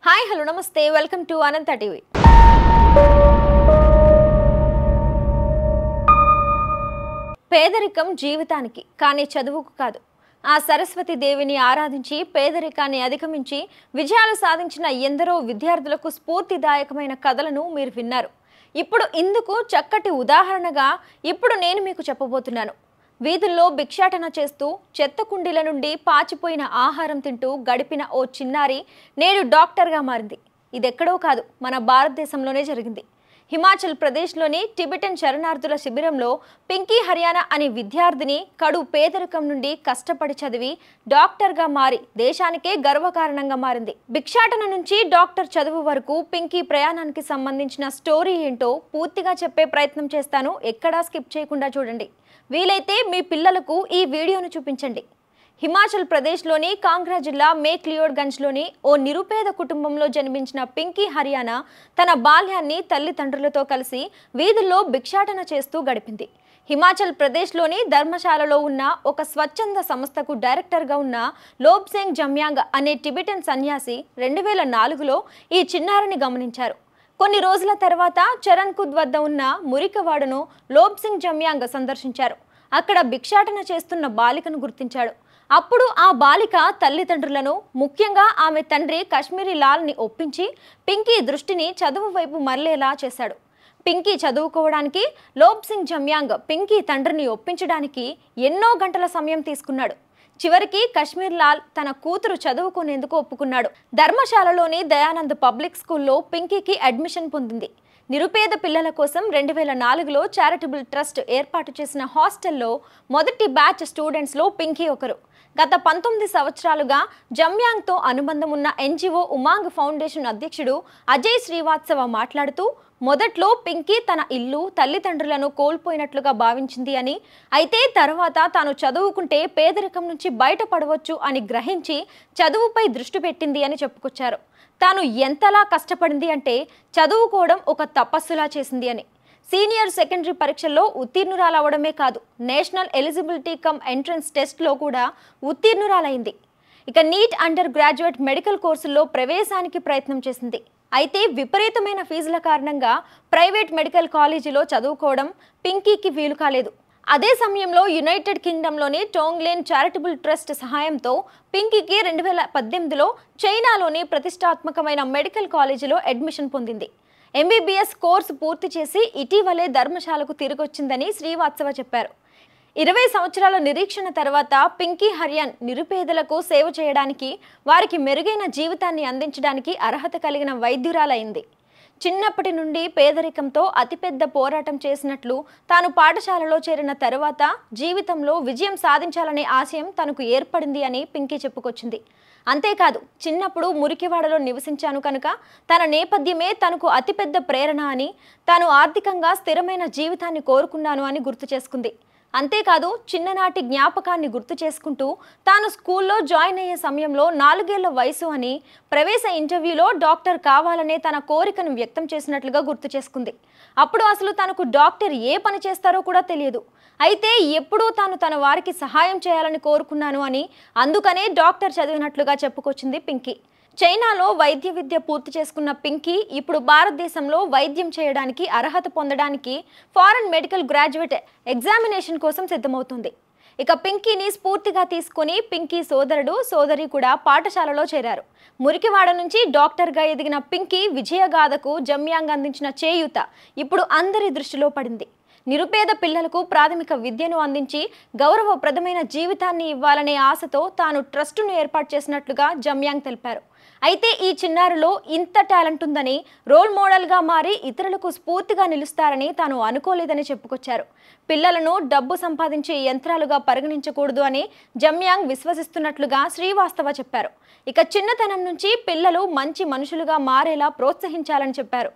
Hi hello నమస్తే welcome to Anantha TV. పేదరికం జీవితానికి కానీ చదువుకు కాదు. ఆ సరస్వతి దేవిని ఆరాధించి పేదరికాన్ని అధిగమించి విజయాలు సాధించిన ఎందరో విద్యార్థులకు స్ఫూర్తిదాయకమైన కథలను మీరు విన్నారు. ఇప్పుడు ఇందుకు చక్కటి ఉదాహరణగా ఇప్పుడు నేను మీకు చెప్పబోతున్నాను. వీధుల్లో భిక్షాటన చేస్తూ చెత్త కుండీల నుండి పాచిపోయిన ఆహారం తింటూ గడిపిన ఓ చిన్నారి నేడు డాక్టర్గా మారింది. ఇదెక్కడో కాదు, మన భారతదేశంలోనే జరిగింది. హిమాచల్ ప్రదేశ్లోని టిబెటన్ శరణార్థుల శిబిరంలో పింకీ హరియానా అనే విద్యార్థిని కడు పేదరికం నుండి కష్టపడి చదివి డాక్టర్గా మారి దేశానికే గర్వకారణంగా మారింది. భిక్షాటన నుంచి డాక్టర్ చదువు వరకు పింకీ ప్రయాణానికి సంబంధించిన స్టోరీ ఏంటో పూర్తిగా చెప్పే ప్రయత్నం చేస్తాను. ఎక్కడా స్కిప్ చేయకుండా చూడండి. వీలైతే మీ పిల్లలకు ఈ వీడియోను చూపించండి. హిమాచల్ ప్రదేశ్లోని కాంగ్రా జిల్లా మేక్లియోడ్గంజ్లోని ఓ నిరుపేద కుటుంబంలో జన్మించిన పింకీ హరియానా తన బాల్యాన్ని తల్లిదండ్రులతో కలిసి వీధుల్లో భిక్షాటన చేస్తూ గడిపింది. హిమాచల్ ప్రదేశ్లోని ధర్మశాలలో ఉన్న ఒక స్వచ్ఛంద సంస్థకు డైరెక్టర్గా ఉన్న లోబ్సెంగ్ జమ్యాంగ్ అనే టిబెటన్ సన్యాసి 2004లో ఈ చిన్నారిని గమనించారు. కొన్ని రోజుల తర్వాత చరణ్కుద్ వద్ద ఉన్న మురికవాడను లోబ్సింగ్ జమ్యాంగ్ సందర్శించారు. అక్కడ భిక్షాటన చేస్తున్న బాలికను గుర్తించాడు. అప్పుడు ఆ బాలిక తల్లిదండ్రులను, ముఖ్యంగా ఆమె తండ్రి కాశ్మీరీ లాల్ని ఒప్పించి పింకీ దృష్టిని చదువు వైపు మరలేలా చేశాడు. పింకీ చదువుకోవడానికి లోబ్సింగ్ జమ్యాంగ్ పింకీ తండ్రిని ఒప్పించడానికి ఎన్నో గంటల సమయం తీసుకున్నాడు. చివరికి కాశ్మీర్ లాల్ తన కూతురు చదువుకునేందుకు ఒప్పుకున్నాడు. ధర్మశాలలోని దయానంద్ పబ్లిక్ స్కూల్లో పింకీకి అడ్మిషన్ పొందింది. నిరుపేద పిల్లల కోసం 2004లో చారిటబుల్ ట్రస్ట్ ఏర్పాటు చేసిన హాస్టల్లో మొదటి బ్యాచ్ స్టూడెంట్స్లో పింకీ ఒకరు. గత 19 సంవత్సరాలుగా జమ్యాంగ్తో అనుబంధం ఉన్న ఎన్జిఓ ఉమాంగ్ ఫౌండేషన్ అధ్యక్షుడు అజయ్ శ్రీవాత్సవ మాట్లాడుతూ, మొదట్లో పింకీ తన ఇల్లు, తల్లిదండ్రులను కోల్పోయినట్లుగా భావించింది అని, అయితే తర్వాత తాను చదువుకుంటే పేదరికం నుంచి బయటపడవచ్చు అని గ్రహించి చదువుపై దృష్టి పెట్టింది అని చెప్పుకొచ్చారు. తాను ఎంతలా కష్టపడింది అంటే చదువుకోవడం ఒక తపస్సులా చేసింది అని. సీనియర్ సెకండరీ పరీక్షల్లో ఉత్తీర్ణురాలవడమే కాదు, నేషనల్ ఎలిజిబిలిటీ కమ్ ఎంట్రన్స్ టెస్ట్లో కూడా ఉత్తీర్ణురాలైంది. ఇక నీట్ అండర్ గ్రాడ్యుయేట్ మెడికల్ కోర్సుల్లో ప్రవేశానికి ప్రయత్నం చేసింది. అయితే విపరీతమైన ఫీజుల కారణంగా ప్రైవేట్ మెడికల్ కాలేజీలో చదువుకోవడం పింకీకి వీలు కాలేదు. అదే సమయంలో యునైటెడ్ కింగ్డమ్లోని టోంగ్లేన్ చారిటబుల్ ట్రస్ట్ సహాయంతో పింకీకి 2018లో చైనాలోని ప్రతిష్టాత్మకమైన మెడికల్ కాలేజీలో అడ్మిషన్ పొందింది. ఎంబీబీఎస్ కోర్సు పూర్తి చేసి ఇటీవలే ధర్మశాలకు తిరిగొచ్చిందని శ్రీవాత్సవ చెప్పారు. 20 సంవత్సరాల నిరీక్షణ తర్వాత పింకీ హరియానా నిరుపేదలకు సేవ చేయడానికి, వారికి మెరుగైన జీవితాన్ని అందించడానికి అర్హత కలిగిన వైద్యురాలైంది. చిన్నప్పటి నుండి పేదరికంతో అతిపెద్ద పోరాటం చేసినట్లు తాను పాఠశాలలో చేరిన తరువాత జీవితంలో విజయం సాధించాలనే ఆశయం తనకు ఏర్పడింది అని పింకీ చెప్పుకొచ్చింది. అంతేకాదు, చిన్నప్పుడు మురికివాడలో నివసించాను కనుక తన నేపథ్యమే తనకు అతిపెద్ద ప్రేరణ అని, తాను ఆర్థికంగా స్థిరమైన జీవితాన్ని కోరుకున్నాను అని గుర్తు చేసుకుంది. అంతేకాదు, చిన్ననాటి జ్ఞాపకాన్ని గుర్తు చేసుకుంటూ తాను స్కూల్లో జాయిన్ అయ్యే సమయంలో 4 ఏళ్ల వయసు అని, ప్రవేశ ఇంటర్వ్యూలో డాక్టర్ కావాలనే తన కోరికను వ్యక్తం చేసినట్లుగా గుర్తు చేసుకుంది. అప్పుడు అసలు తనకు డాక్టర్ ఏ పని చేస్తారో కూడా తెలియదు. అయితే ఎప్పుడూ తాను తన వారికి సహాయం చేయాలని కోరుకున్నాను అని, అందుకనే డాక్టర్ చదివినట్లుగా చెప్పుకొచ్చింది పింకీ. చైనాలో వైద్య విద్య పూర్తి చేసుకున్న పింకీ ఇప్పుడు భారతదేశంలో వైద్యం చేయడానికి అర్హత పొందడానికి ఫారెన్ మెడికల్ గ్రాడ్యుయేట్ ఎగ్జామినేషన్ కోసం సిద్ధమవుతుంది. ఇక పింకీని స్ఫూర్తిగా తీసుకుని పింకీ సోదరుడు, సోదరి కూడా పాఠశాలలో చేరారు. మురికివాడ నుంచి డాక్టర్గా ఎదిగిన పింకీ విజయగాథకు జమ్యాంగ్ అందించిన చేయూత ఇప్పుడు అందరి దృష్టిలో పడింది. నిరుపేద పిల్లలకు ప్రాథమిక విద్యను అందించి గౌరవప్రదమైన జీవితాన్ని ఇవ్వాలనే ఆశతో తాను ట్రస్టును ఏర్పాటు చేసినట్లుగా జమ్యాంగ్ తెలిపారు. అయితే ఈ చిన్నారిలో ఇంత టాలెంట్ ఉందని, రోల్ మోడల్గా మారి ఇతరులకు స్ఫూర్తిగా నిలుస్తారని తాను అనుకోలేదని చెప్పుకొచ్చారు. పిల్లలను డబ్బు సంపాదించే యంత్రాలుగా పరిగణించకూడదు అని జమ్యాంగ్ విశ్వసిస్తున్నట్లుగా శ్రీవాస్తవ చెప్పారు. ఇక చిన్నతనం నుంచి పిల్లలు మంచి మనుషులుగా మారేలా ప్రోత్సహించాలని చెప్పారు.